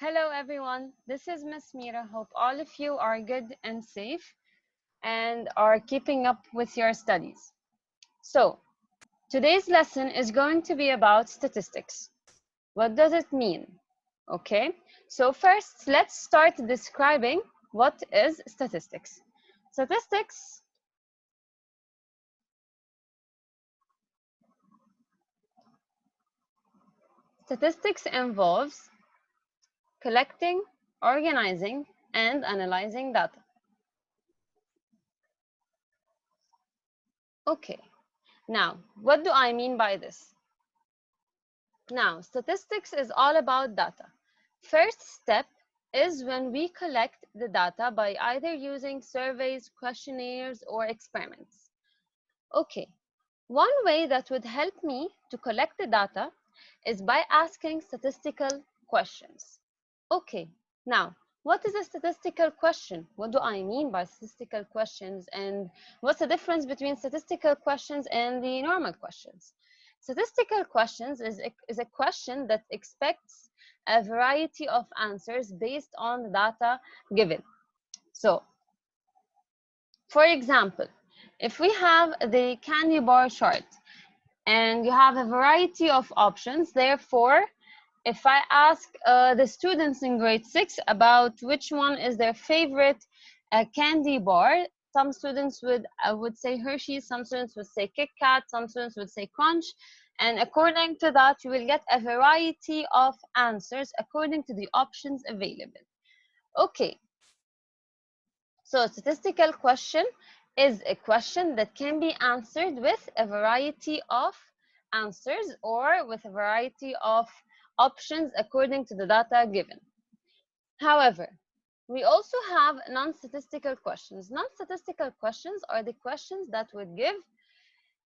Hello everyone, this is Miss Mira. Hope all of you are good and safe and are keeping up with your studies. So, today's lesson is going to be about statistics. What does it mean? Okay, so first let's start describing what is statistics. Statistics Statistics involves collecting, organizing, and analyzing data. Okay, now what do I mean by this? Now, statistics is all about data. First step is when we collect the data by either using surveys, questionnaires, or experiments. Okay, one way that would help me to collect the data is by asking statistical questions. Okay, now, what is a statistical question? What do I mean by statistical questions? And what's the difference between statistical questions and the normal questions? Statistical questions is a question that expects a variety of answers based on the data given. So, for example, if we have the candy bar chart and you have a variety of options, therefore, if I ask the students in grade 6 about which one is their favorite candy bar, some students would say Hershey's, some students would say Kit Kat, some students would say Crunch, and according to that, you will get a variety of answers according to the options available. Okay, so statistical question is a question that can be answered with a variety of answers or with a variety of options according to the data given. However, we also have non-statistical questions. Non-statistical questions are the questions that would give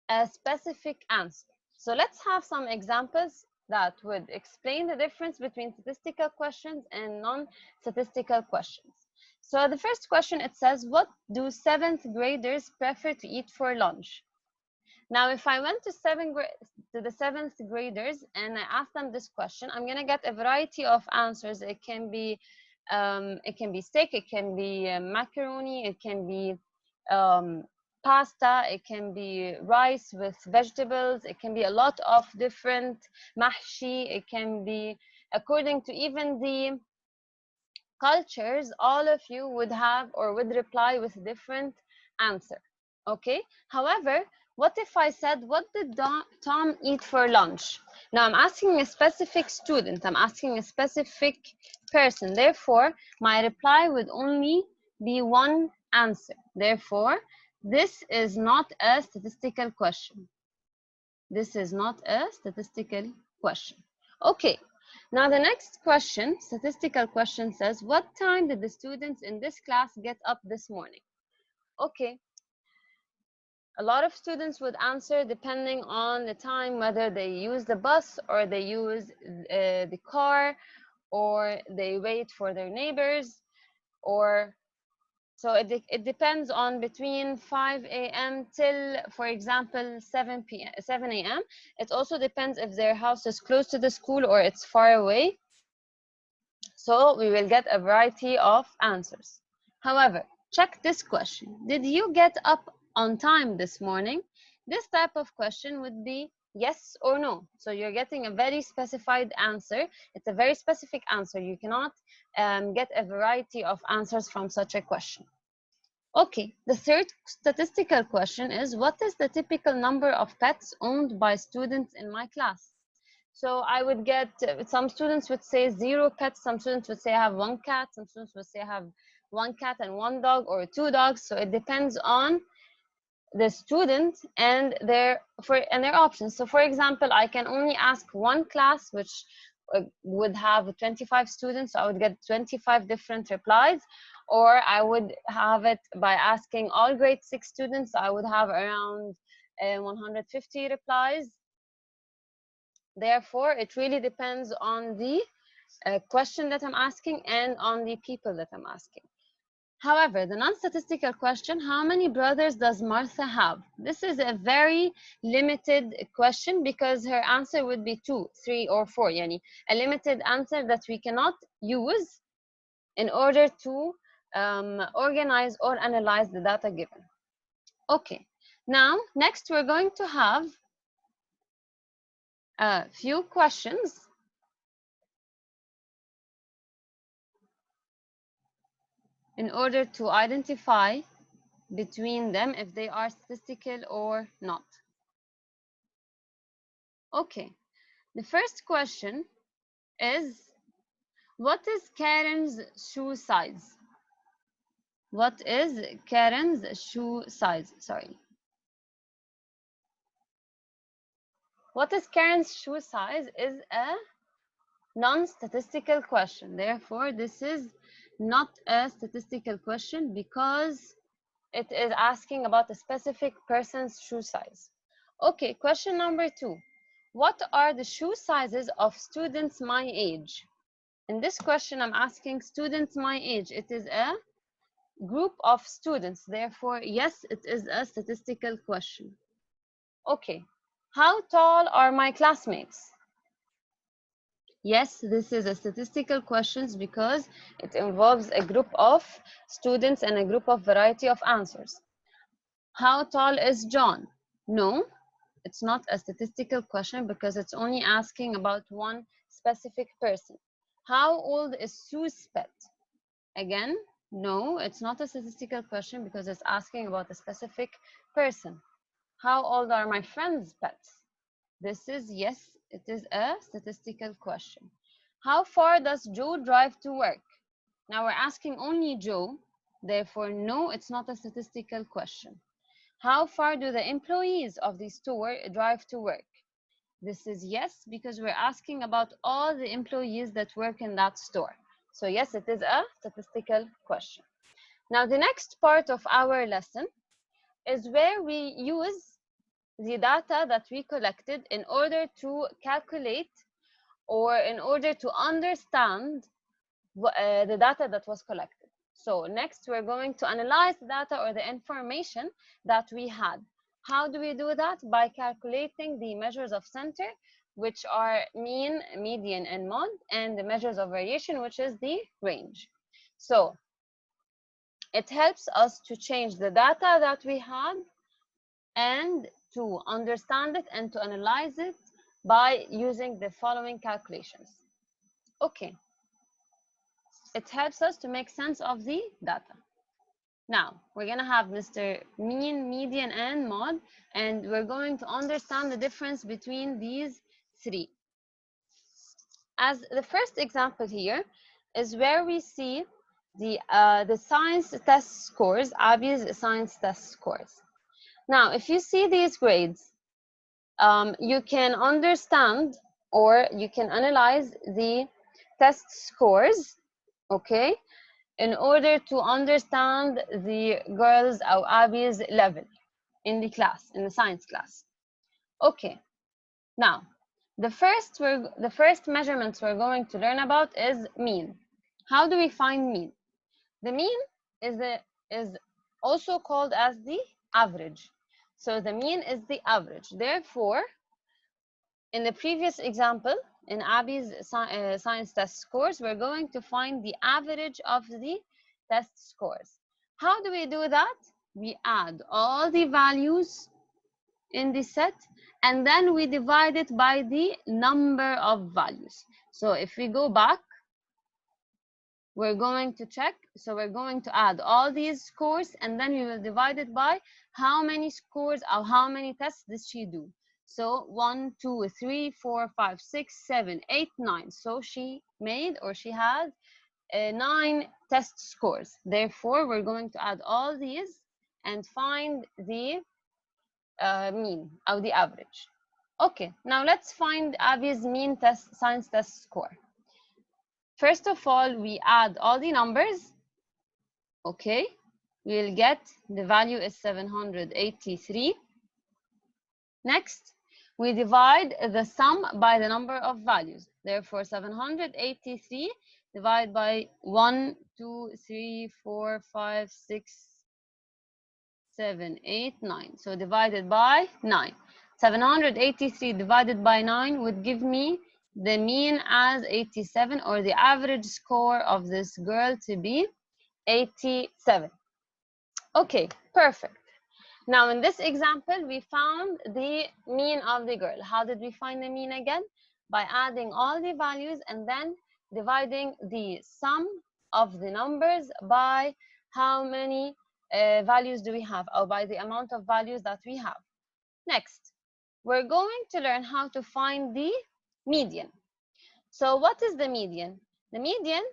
a specific answer. So let's have some examples that would explain the difference between statistical questions and non-statistical questions. So the first question, it says, what do 7th graders prefer to eat for lunch? Now, if I went to the 7th graders and I asked them this question, I'm gonna get a variety of answers. It can be steak, it can be macaroni, it can be um, pasta, it can be rice with vegetables, it can be a lot of different mahshi, it can be according to even the cultures, all of you would have or would reply with a different answer. Okay, however, what if I said, what did Tom eat for lunch? Now I'm asking a specific student, I'm asking a specific person, therefore my reply would only be one answer. Therefore, this is not a statistical question. This is not a statistical question. Okay, now the next question, statistical question, says, what time did the students in this class get up this morning? Okay, a lot of students would answer depending on the time, whether they use the bus or they use the car or they wait for their neighbors, or so it depends on between 5 a.m. till, for example, 7 p.m. 7 a.m. It also depends if their house is close to the school or it's far away. So we will get a variety of answers. However, check this question. Did you get up on time this morning? This type of question would be yes or no. So you're getting a very specified answer. It's a very specific answer. You cannot get a variety of answers from such a question. Okay, the third statistical question is, what is the typical number of pets owned by students in my class? So I would get, some students would say 0 pets, some students would say I have 1 cat, some students would say I have 1 cat and 1 dog or 2 dogs. So it depends on the student and their options. So for example, I can only ask one class which would have 25 students, so I would get 25 different replies, or I would have it by asking all grade 6 students, so I would have around 150 replies. Therefore, it really depends on the question that I'm asking and on the people that I'm asking. However, the non-statistical question, how many brothers does Martha have? This is a very limited question because her answer would be 2, 3, or 4. Yani a limited answer that we cannot use in order to organize or analyze the data given. Okay, now next we're going to have a few questions in order to identify between them if they are statistical or not. Okay, the first question is, what is Karen's shoe size? What is Karen's shoe size? Sorry. What is Karen's shoe size is a non-statistical question. Therefore, this is not a statistical question because it is asking about a specific person's shoe size. Okay, question number 2. What are the shoe sizes of students my age? In this question, I'm asking students my age. It is a group of students. Therefore, yes, it is a statistical question. Okay, how tall are my classmates? Yes, this is a statistical question because it involves a group of students and a group of variety of answers. How tall is John? No, it's not a statistical question because it's only asking about one specific person. How old is Sue's pet? Again, no, it's not a statistical question because it's asking about a specific person. How old are my friend's pets? This is, yes, it is a statistical question. How far does Joe drive to work? Now we're asking only Joe, therefore no, it's not a statistical question. How far do the employees of the store drive to work? This is yes, because we're asking about all the employees that work in that store. So yes, it is a statistical question. Now the next part of our lesson is where we use the data that we collected in order to calculate or in order to understand the data that was collected. So next we're going to analyze the data or the information that we had. How do we do that? By calculating the measures of center, which are mean, median, and mode, and the measures of variation, which is the range. So it helps us to change the data that we had and to understand it and to analyze it by using the following calculations. Okay, it helps us to make sense of the data. Now, we're going to have Mr. Mean, Median, and Mod, and we're going to understand the difference between these three. As the first example here is where we see the science test scores, Abby's science test scores. Now, if you see these grades, you can understand or you can analyze the test scores, okay, in order to understand the girls or Abby's level in the class, in the science class. Okay, now the first measurements we're going to learn about is mean. How do we find mean? The mean is also called as the average. So the mean is the average. Therefore, in the previous example, in Abby's science test scores, we're going to find the average of the test scores. How do we do that? We add all the values in the set, and then we divide it by the number of values. So if we go back, we're going to check. So we're going to add all these scores, and then we will divide it by how many scores or how many tests did she do. So 1, 2, 3, 4, 5, 6, 7, 8, 9. So she made or she had 9 test scores. Therefore, we're going to add all these and find the mean or the average. Okay, now let's find Abby's mean science test score. First of all, we add all the numbers. Okay, we'll get the value is 783. Next, we divide the sum by the number of values. Therefore, 783 divided by 1, 2, 3, 4, 5, 6, 7, 8, 9. So divided by 9. 783 divided by 9 would give me the mean as 87, or the average score of this girl to be 87. Okay, perfect. Now, in this example, we found the mean of the girl. How did we find the mean again? By adding all the values and then dividing the sum of the numbers by how many values do we have, or by the amount of values that we have. Next, we're going to learn how to find the median. So what is the median? The median,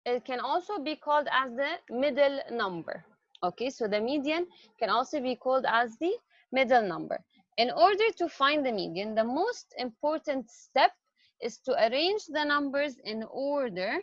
it can also be called as the middle number. Okay, so the median can also be called as the middle number. In order to find the median, the most important step is to arrange the numbers in order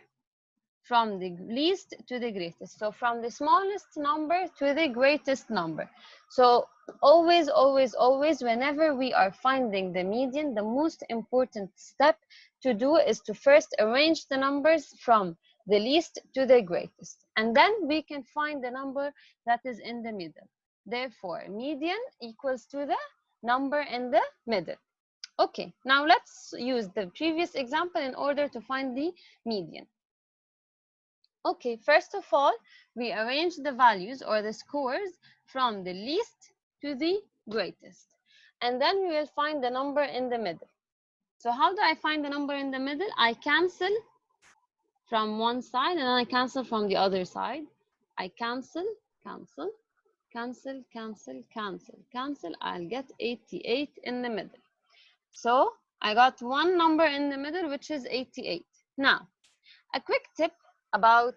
from the least to the greatest. So from the smallest number to the greatest number. So always, always, always, whenever we are finding the median, the most important step to do is to first arrange the numbers from the least to the greatest. And then we can find the number that is in the middle. Therefore, median equals to the number in the middle. Okay, now let's use the previous example in order to find the median. Okay, first of all, we arrange the values or the scores from the least to the greatest. And then we will find the number in the middle. So how do I find the number in the middle? I cancel from one side and then I cancel from the other side. I cancel, cancel, cancel, cancel, cancel, cancel. I'll get 88 in the middle. So I got one number in the middle, which is 88. Now, a quick tip about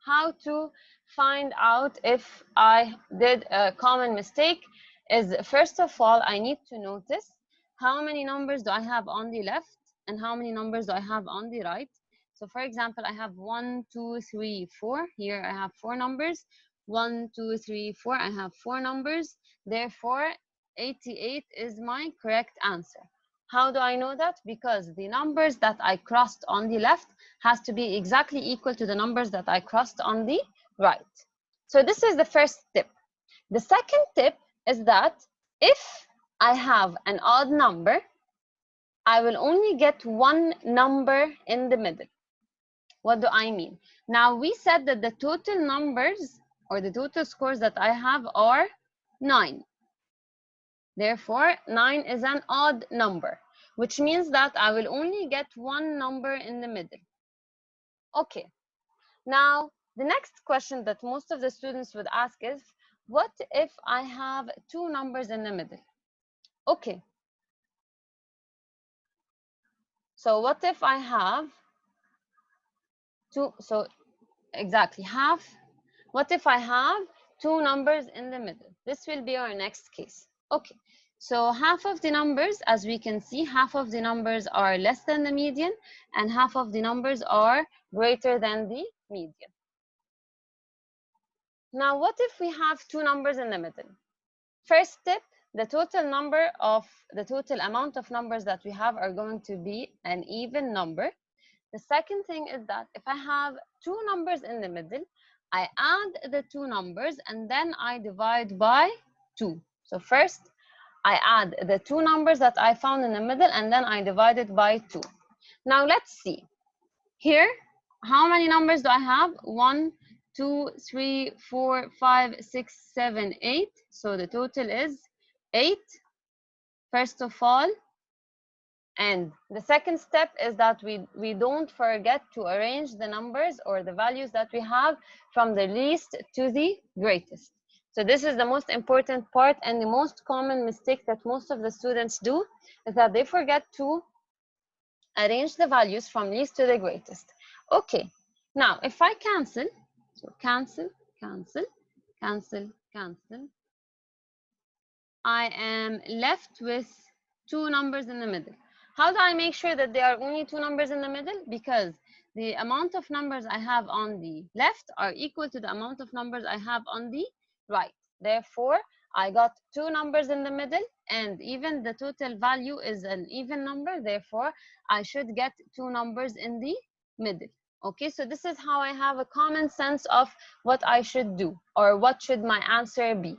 how to find out if I did a common mistake is, first of all, I need to notice how many numbers do I have on the left and how many numbers do I have on the right. So for example, I have 1, 2, 3, 4. Here I have 4 numbers. 1, 2, 3, 4. I have 4 numbers. Therefore, 88 is my correct answer. How do I know that? Because the numbers that I crossed on the left has to be exactly equal to the numbers that I crossed on the right. So this is the first tip. The second tip is that if I have an odd number, I will only get one number in the middle. What do I mean? Now, we said that the total numbers or the total scores that I have are 9. Therefore, 9 is an odd number, which means that I will only get one number in the middle. Okay, now the next question that most of the students would ask is, what if I have 2 numbers in the middle? Okay, so what if I have 2, so exactly half, what if I have 2 numbers in the middle? This will be our next case. Okay, so half of the numbers, as we can see, half of the numbers are less than the median and half of the numbers are greater than the median. Now, what if we have 2 numbers in the middle? First tip, the total amount of numbers that we have are going to be an even number. The second thing is that if I have 2 numbers in the middle, I add the 2 numbers and then I divide by 2. So first, I add the 2 numbers that I found in the middle and then I divide it by 2. Now let's see. Here, how many numbers do I have? 1, 2, 3, 4, 5, 6, 7, 8. So the total is 8, first of all. And the second step is that we don't forget to arrange the numbers or the values that we have from the least to the greatest. So this is the most important part, and the most common mistake that most of the students do is that they forget to arrange the values from least to the greatest. Okay, now if I cancel, so cancel, cancel, cancel, cancel, I am left with 2 numbers in the middle. How do I make sure that there are only 2 numbers in the middle? Because the amount of numbers I have on the left are equal to the amount of numbers I have on the right. Therefore, I got two numbers in the middle, and even the total value is an even number. Therefore, I should get two numbers in the middle. Okay, so this is how I have a common sense of what I should do, or what should my answer be.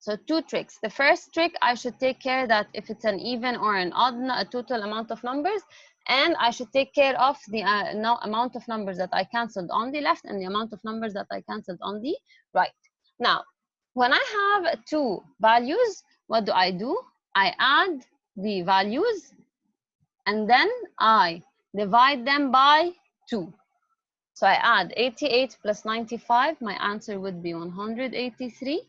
So two tricks. The first trick, I should take care that if it's an even or an odd a total amount of numbers, and I should take care of the amount of numbers that I canceled on the left and the amount of numbers that I canceled on the right. Now, when I have two values, what do? I add the values, and then I divide them by 2. So I add 88 plus 95, my answer would be 183.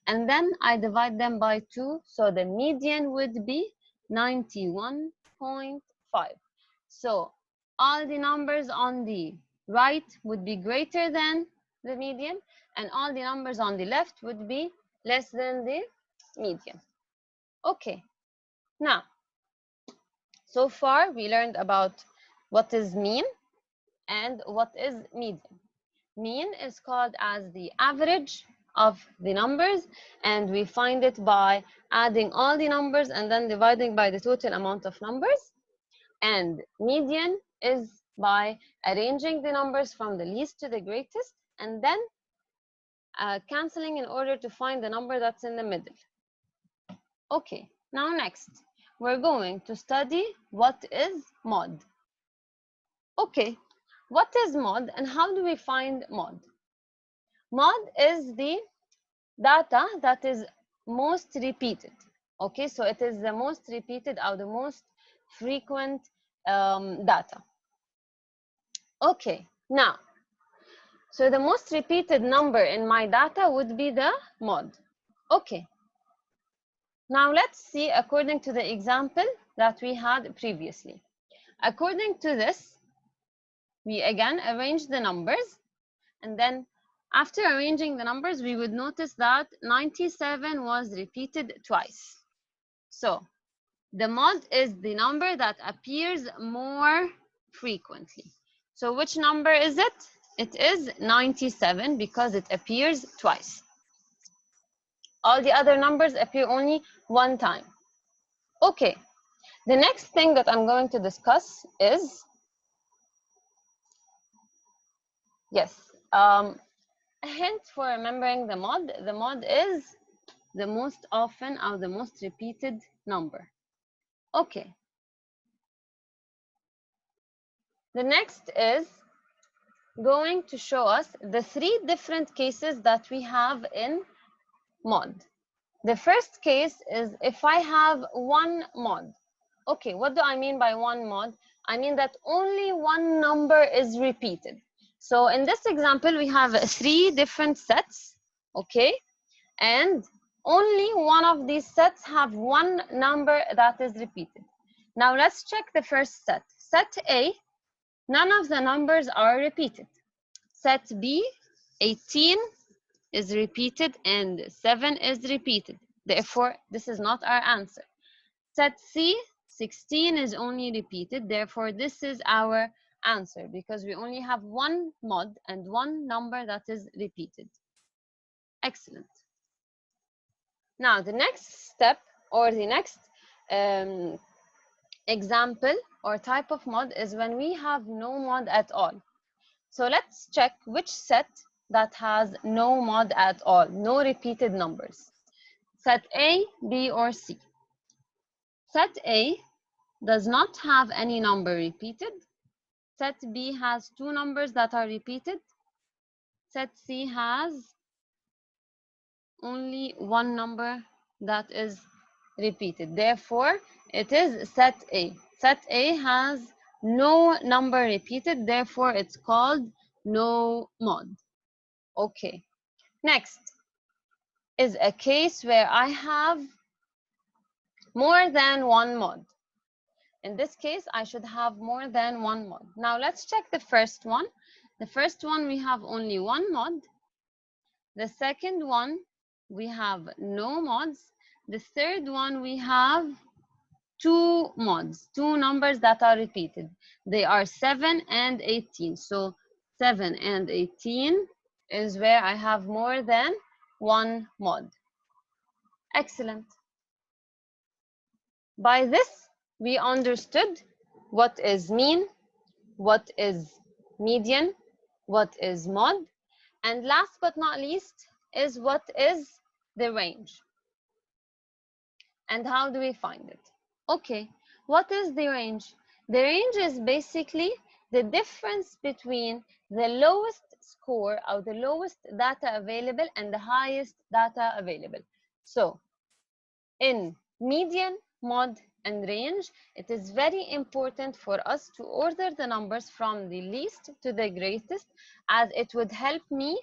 And then I divide them by 2, so the median would be 91.5. So all the numbers on the right would be greater than the median, and all the numbers on the left would be less than the median. Okay, now, so far we learned about what is mean and what is median. Mean is called as the average of the numbers, and we find it by adding all the numbers and then dividing by the total amount of numbers. And median is by arranging the numbers from the least to the greatest, and then canceling in order to find the number that's in the middle. Okay, now next, we're going to study what is mod. Okay, what is mod and how do we find mod? Mod is the data that is most repeated. Okay, so it is the most repeated or the most frequent data. Okay, now, so the most repeated number in my data would be the mod. Okay, now let's see according to the example that we had previously. According to this, we again arrange the numbers, and then after arranging the numbers, we would notice that 97 was repeated twice. So the mod is the number that appears more frequently. So which number is it? It is 97 because it appears twice. All the other numbers appear only one time. Okay, the next thing that I'm going to discuss is, yes, a hint for remembering the mod. The mod is the most often or the most repeated number. Okay. The next is going to show us the 3 different cases that we have in mod. The first case is if I have one mod. Okay, what do I mean by one mod? I mean that only one number is repeated. So in this example, we have 3 different sets, okay? And only one of these sets have one number that is repeated. Now let's check the first set. Set A, none of the numbers are repeated. Set B, 18 is repeated and 7 is repeated. Therefore, this is not our answer. Set C, 16 is only repeated. Therefore, this is our answer because we only have one mod and one number that is repeated. Excellent. Now, the next step or the next example or type of mod is when we have no mod at all. So let's check which set that has no mod at all, no repeated numbers. Set A, B, or C. Set A does not have any number repeated. Set B has 2 numbers that are repeated. Set C has only 1 number that is repeated. Therefore, it is set A. Set A has no number repeated. Therefore, it's called no mod. Okay. Next is a case where I have more than one mod. In this case, I should have more than one mod. Now let's check the first one. The first one, we have only one mod. The second one, we have no mods. The third one, we have 2 mods, 2 numbers that are repeated. They are 7 and 18. So 7 and 18 is where I have more than one mod. Excellent. By this, we understood what is mean, what is median, what is mod, and last but not least is what is the range. And how do we find it? Okay, what is the range? The range is basically the difference between the lowest score or the lowest data available and the highest data available. So in median, mod, and range, it is very important for us to order the numbers from the least to the greatest, as it would help me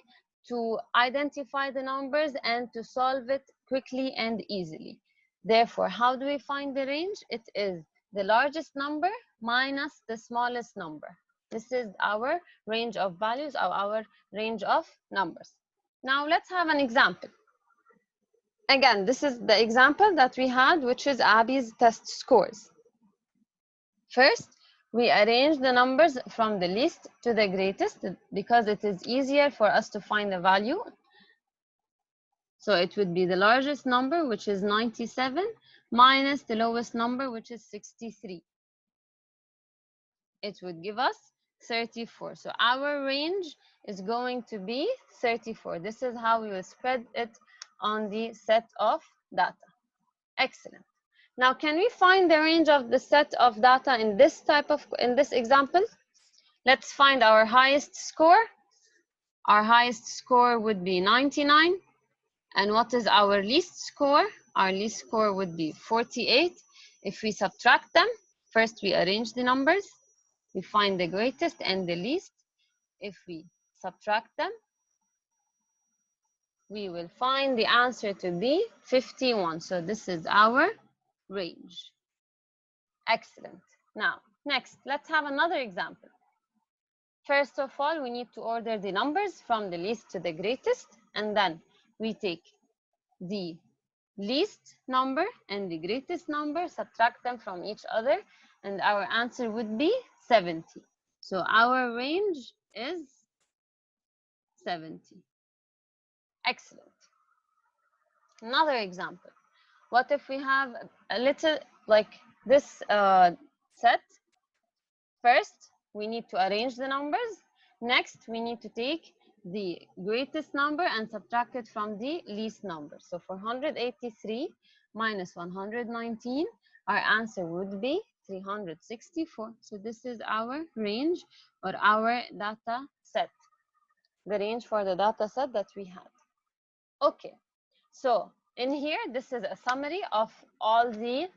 to identify the numbers and to solve it quickly and easily. Therefore, how do we find the range? It is the largest number minus the smallest number. This is our range of values or our range of numbers. Now let's have an example. Again, this is the example that we had, which is Abby's test scores. First, we arrange the numbers from the least to the greatest because it is easier for us to find the value. So it would be the largest number, which is 97, minus the lowest number, which is 63. It would give us 34. So our range is going to be 34. This is how we will spread it on the set of data. Excellent. Now, can we find the range of the set of data in this example? Let's find our highest score. Our highest score would be 99. And what is our least score? Our least score would be 48. If we subtract them, first we arrange the numbers. We find the greatest and the least. If we subtract them, we will find the answer to be 51. So this is our range. Excellent. Now, next, let's have another example. First of all, we need to order the numbers from the least to the greatest, and then we take the least number and the greatest number, subtract them from each other, and our answer would be 70. So our range is 70. Excellent. Another example. What if we have a little like this set? First, we need to arrange the numbers. Next, we need to take the greatest number and subtract it from the least number. So for 183 minus 119, our answer would be 364. So this is our range or our data set, the range for the data set that we had. Okay, so in here, this is a summary of all the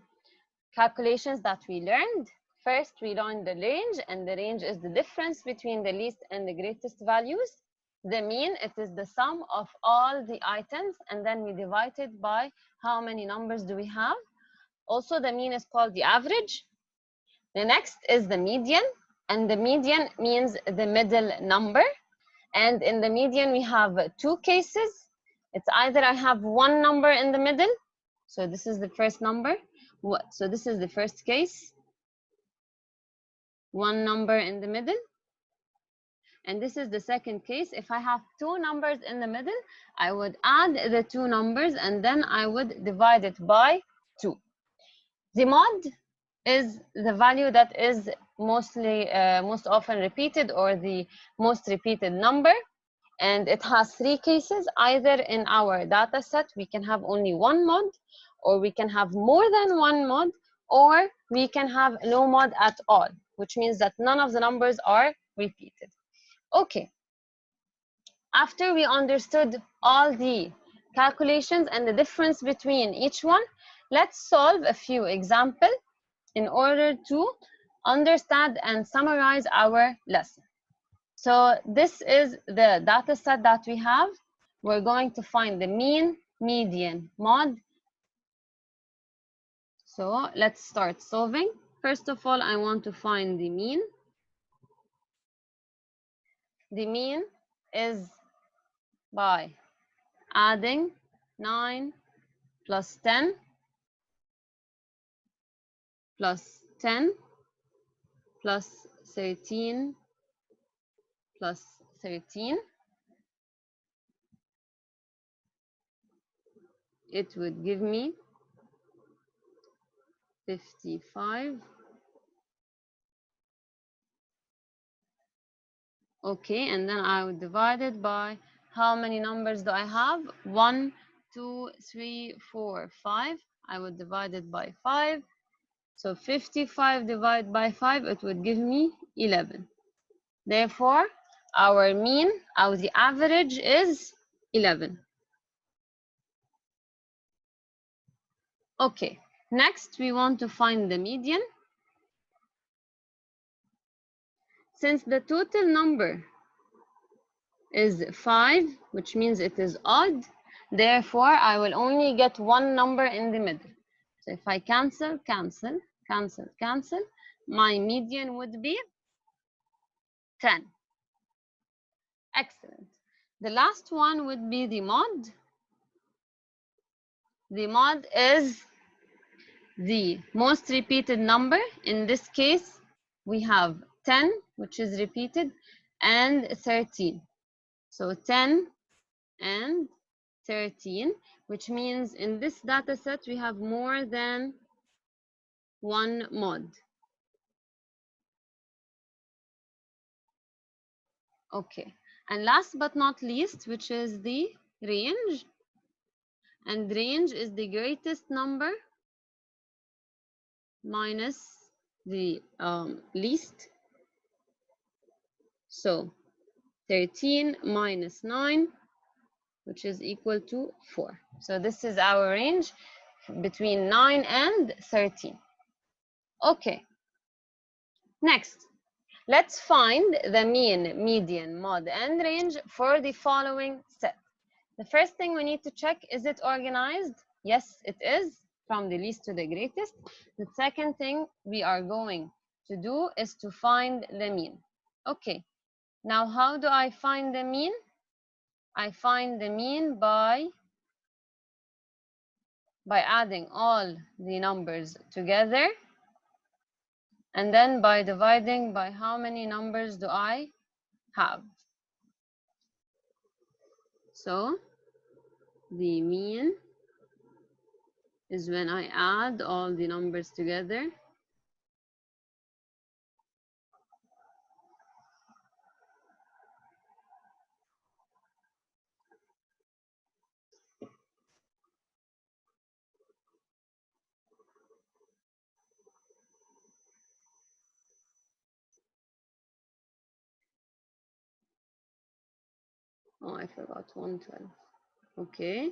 calculations that we learned. First, we learned the range, and the range is the difference between the least and the greatest values. The mean, it is the sum of all the items, and then we divide it by how many numbers do we have. Also, the mean is called the average. The next is the median, and the median means the middle number. And in the median, we have two cases. It's either I have one number in the middle, so this is the first number. So this is the first case, one number in the middle. And this is the second case. If I have two numbers in the middle, I would add the two numbers and then I would divide it by 2. The mod is the value that is most often repeated, or the most repeated number. And it has 3 cases. Either in our data set, we can have only one mod, or we can have more than one mod, or we can have no mod at all, which means that none of the numbers are repeated. Okay. After we understood all the calculations and the difference between each one, let's solve a few examples in order to understand and summarize our lesson. So this is the data set that we have. We're going to find the mean, median, mod. So let's start solving. First of all, I want to find the mean. The mean is by adding 9 plus 10 plus 10 plus 13 plus 13 it would give me 55. Okay, and then I would divide it by how many numbers do I have? 1, 2, 3, 4, 5. I would divide it by 5. So 55 divided by 5, it would give me 11. Therefore, our mean, or the average, is 11. Okay, next we want to find the median. Since the total number is 5, which means it is odd, therefore I will only get one number in the middle. So if I cancel, cancel, cancel, cancel, my median would be 10. Excellent. The last one would be the mod. The mod is the most repeated number. In this case, we have 10, which is repeated, and 13. So 10 and 13, which means in this data set, we have more than one mod. Okay, and last but not least, which is the range. And range is the greatest number minus the least. So 13 minus 9, which is equal to 4. So this is our range between 9 and 13. Okay, next, let's find the mean, median, mod, and range for the following set. The first thing we need to check, is it organized? Yes, it is, from the least to the greatest. The second thing we are going to do is to find the mean. Okay, now how do I find the mean? I find the mean by adding all the numbers together, and then by dividing by how many numbers do I have. So the mean is when I add all the numbers together. Oh, I forgot 112. Okay.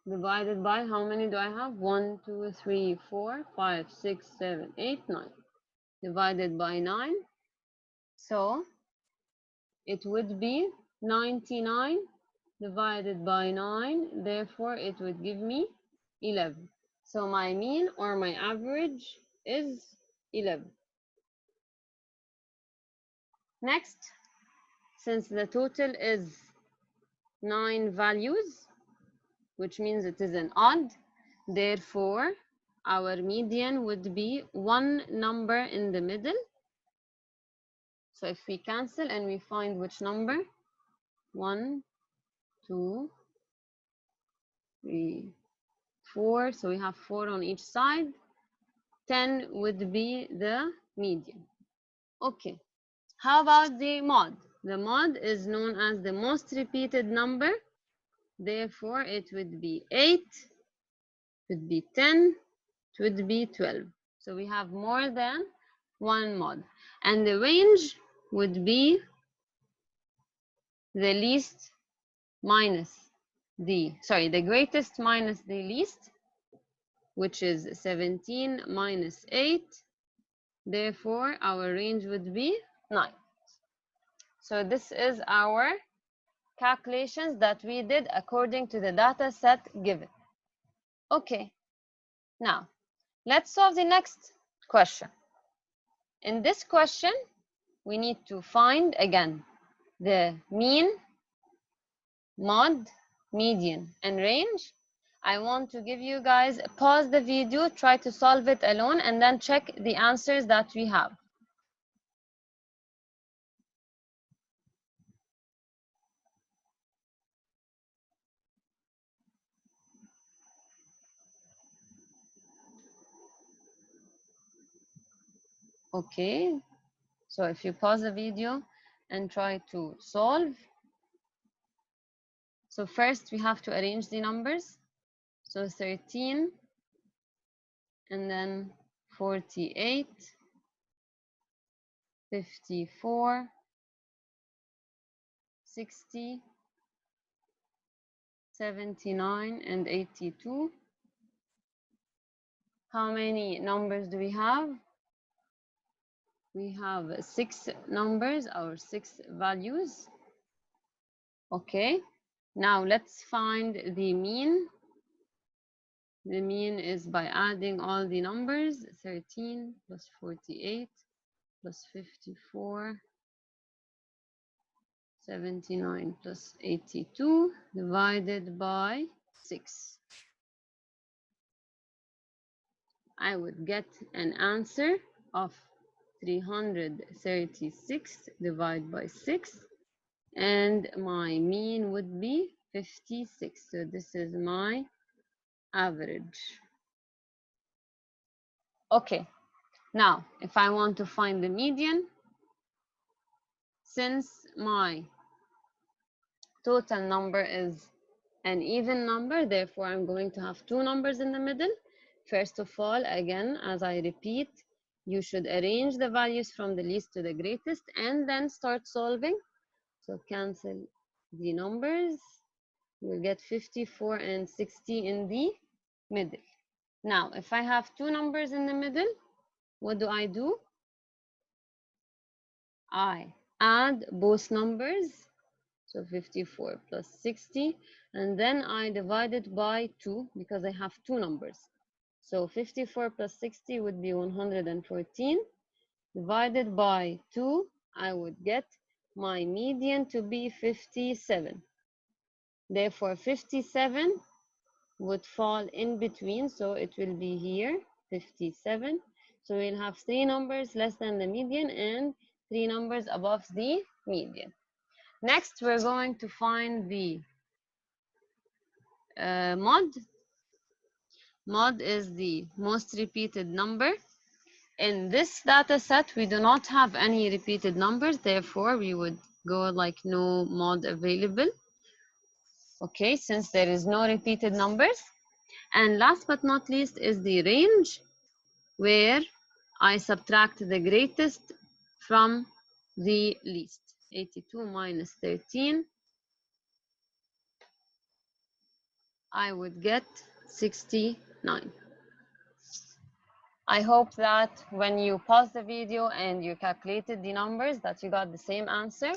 Divided by how many do I have? 1, 2, 3, 4, 5, 6, 7, 8, 9. Divided by 9. So it would be 99 divided by 9. Therefore, it would give me 11. So my mean, or my average, is 11. Next, since the total is 9 values, which means it is an odd, therefore our median would be one number in the middle. So if we cancel and we find which number, 1, 2, 3, 4, so we have 4 on each side. 10 would be the median. Okay, how about the mod? The mod is known as the most repeated number. Therefore, it would be 8, it would be 10, it would be 12. So we have more than one mod. And the range would be the least minus the greatest minus the least, which is 17 minus 8. Therefore, our range would be 9. So this is our calculations that we did according to the data set given. Okay, now let's solve the next question. In this question, we need to find again the mean, mod, median, and range. I want to give you guys, pause the video, try to solve it alone, and then check the answers that we have. Okay, so if you pause the video and try to solve, so first we have to arrange the numbers. So 13 and then 48, 54, 60, 79, and 82. How many numbers do we have? We have 6 numbers or 6 values. Okay, now let's find the mean. The mean is by adding all the numbers, 13 plus 48 plus 54, 79 plus 82 divided by 6. I would get an answer of 336 divided by 6, and my mean would be 56. So this is my average. Okay, now if I want to find the median, since my total number is an even number, therefore I'm going to have 2 numbers in the middle. First of all, again, as I repeat, you should arrange the values from the least to the greatest and then start solving. So cancel the numbers. You'll get 54 and 60 in the middle. Now, if I have 2 numbers in the middle, what do? I add both numbers. So 54 plus 60, and then I divide it by 2 because I have 2 numbers. So 54 plus 60 would be 114. Divided by 2, I would get my median to be 57. Therefore, 57 would fall in between, so it will be here, 57. So we'll have 3 numbers less than the median and 3 numbers above the median. Next, we're going to find the mod. Mod is the most repeated number. In this data set, we do not have any repeated numbers, therefore we would go like no mod available. Okay, since there is no repeated numbers. And last but not least is the range, where I subtract the greatest from the least. 82 minus 13, I would get 69. I hope that when you pause the video and you calculated the numbers that you got the same answer.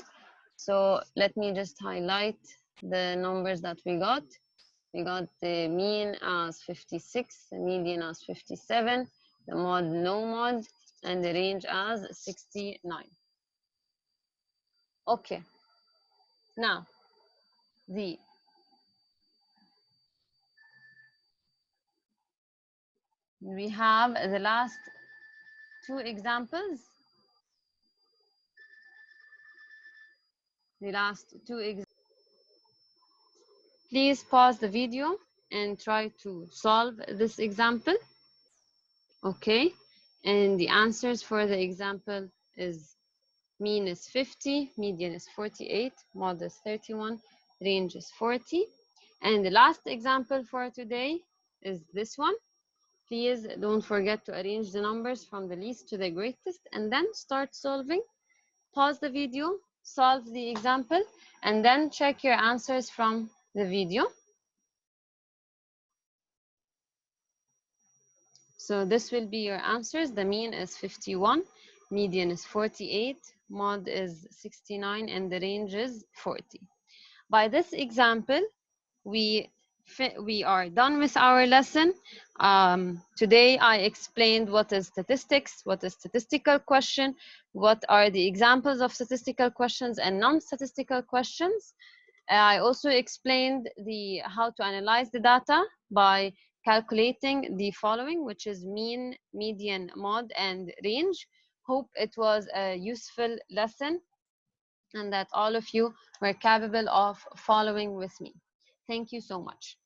So let me just highlight the numbers that we got. We got the mean as 56, the median as 57, the mod no mod, and the range as 69. Okay, now we have the last 2 examples. Please pause the video and try to solve this example. Okay, and the answers for the example is mean is 50, median is 48, mod is 31, range is 40. And the last example for today is this one. Please don't forget to arrange the numbers from the least to the greatest and then start solving. Pause the video, solve the example, and then check your answers from the video. So this will be your answers. The mean is 51, median is 48, mod is 69, and the range is 40. By this example, we are done with our lesson. Today I explained what is statistics, what is statistical question, what are the examples of statistical questions and non-statistical questions. I also explained how to analyze the data by calculating the following, which is mean, median, mod, and range. Hope it was a useful lesson and that all of you were capable of following with me. Thank you so much.